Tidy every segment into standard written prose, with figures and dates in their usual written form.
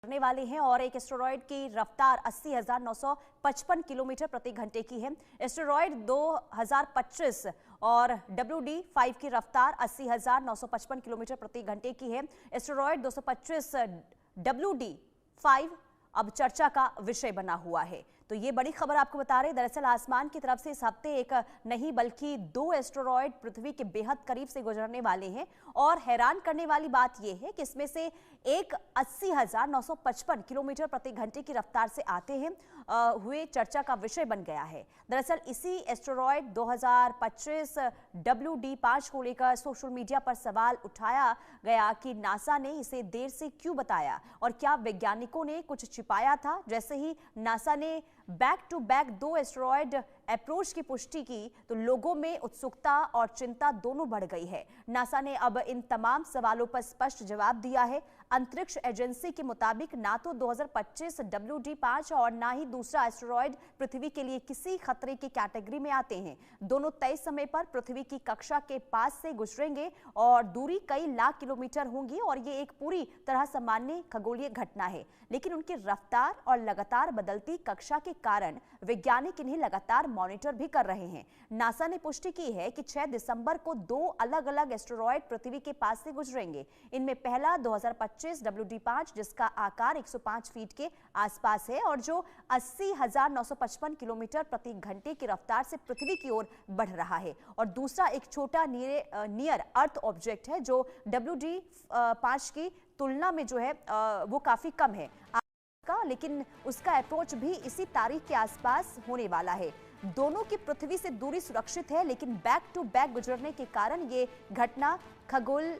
करने वाले हैं और एक एस्टेरॉयड की रफ्तार 80,955 किलोमीटर प्रति घंटे की है। एस्टेरॉयड 2025 और WD5 की रफ्तार 80,955 किलोमीटर प्रति घंटे की है। एस्टेरॉयड 225 WD5 अब चर्चा का विषय बना हुआ है। तो ये बड़ी खबर आपको बता रहे हैं। दरअसल आसमान की तरफ से इस हफ्ते एक नहीं बल्कि 2 एस्टेरॉयड पृथ्वी के बेहद करीब से गुजरने वाले हैं और हैरान करने वाली बात यह है कि इसमें से एक 80,955 किलोमीटर प्रति घंटे की रफ्तार से आते हैं हुए चर्चा का विषय बन गया है। दरअसल इसी एस्टेरॉयड 2025 WD5 को लेकर सोशल मीडिया पर सवाल उठाया गया कि नासा ने इसे देर से क्यों बताया और क्या वैज्ञानिकों ने कुछ छिपाया था। जैसे ही नासा ने back to back 2 asteroid approach की पुष्टि की तो लोगों में उत्सुकता और चिंता दोनों बढ़ गई है। नासा ने अब इन तमाम सवालों पर स्पष्ट जवाब दिया है। अंतरिक्ष एजेंसी के मुताबिक ना तो 2025 WD5 और ना ही दूसरा एस्टेरॉयड पृथ्वी के लिए किसी खतरे की कैटेगरी में आते हैं। दोनों तय समय पर पृथ्वी की कक्षा के पास से गुजरेंगे और दूरी कई लाख किलोमीटर होंगी और ये एक पूरी तरह सामान्य खगोलीय घटना है। लेकिन उनकी रफ्तार और लगातार बदलती कक्षा के कारण वैज्ञानिक इन्हें लगातार मॉनिटर भी कर रहे हैं। नासा ने पुष्टि की है कि 6 दिसंबर को 2 अलग-अलग एस्टेरॉयड पृथ्वी के पास से गुजरेंगे। इनमें पहला 2025 WD5 जिसका आकार 105 फीट के आसपास है और जो 80,955 किलोमीटर प्रति घंटे की रफ्तार से पृथ्वी की ओर बढ़ रहा है और दूसरा एक छोटा नियर अर्थ ऑब्जेक्ट है जो WD5 की तुलना में जो है वो काफी कम है लेकिन उसका अप्रोच भी इसी तारीख के आसपास होने वाला है। दोनों की पृथ्वी से दूरी सुरक्षित है लेकिन बैक टू बैक गुजरने के कारण ये घटना खगोल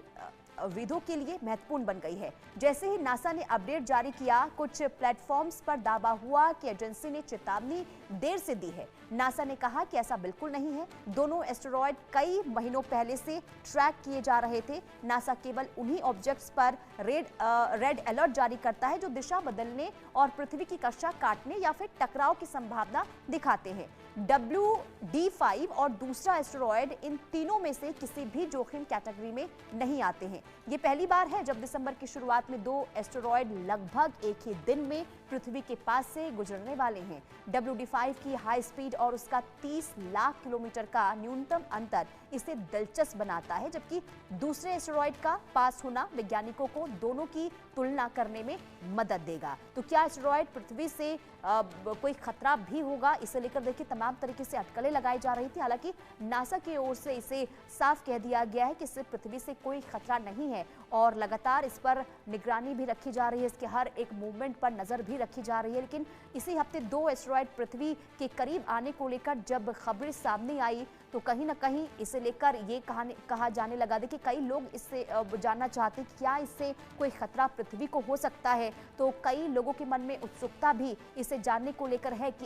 विदों के लिए महत्वपूर्ण बन गई है। जैसे ही नासा ने अपडेट जारी किया कुछ प्लेटफॉर्म्स पर दावा हुआ कि एजेंसी ने चेतावनी देर से दी है। नासा ने कहा कि ऐसा बिल्कुल नहीं है। दोनों एस्टेरॉयड कई महीनों पहले से ट्रैक किए जा रहे थे। नासा केवल उन्हीं ऑब्जेक्ट्स पर रेड अलर्ट जारी करता है जो दिशा बदलने और पृथ्वी की कक्षा काटने या फिर टकराव की संभावना दिखाते हैं। WD5 और दूसरा एस्टेरॉयड इन तीनों में से किसी भी जोखिम कैटेगरी में नहीं आते हैं। ये पहली बार है जब दिसंबर की शुरुआत में 2 एस्टेरॉयड लगभग एक ही दिन में पृथ्वी के पास से गुजरने वाले हैं। WD5 की हाई स्पीड और उसका 30 लाख किलोमीटर का न्यूनतम अंतर इसे दिलचस्प बनाता है, जबकि दूसरे एस्टेरॉयड का पास होना वैज्ञानिकों को दोनों की तुलना करने में मदद देगा। तो क्या एस्टेरॉयड पृथ्वी से कोई खतरा भी होगा, इसे लेकर देखिए तमाम तरीके से अटकलें लगाई जा रही थी। हालांकि नासा की ओर से इसे साफ कह दिया गया है कि इससे पृथ्वी से कोई खतरा नहीं है और लगातार इस पर निगरानी भी रखी जा रही है, इसके हर एक मूवमेंट पर नजर भी रखी जा रही है। लेकिन इसी हफ्ते 2 एस्टेरॉयड पृथ्वी के करीब आने को लेकर जब खबरें सामने आई तो कहीं ना कहीं इसे लेकर ये कहा जाने लगा। देखिए कई लोग इससे जानना चाहते हैं कि क्या इससे कोई खतरा पृथ्वी को हो सकता है। तो कई लोगों के मन में उत्सुकता भी इसे जानने को लेकर है कि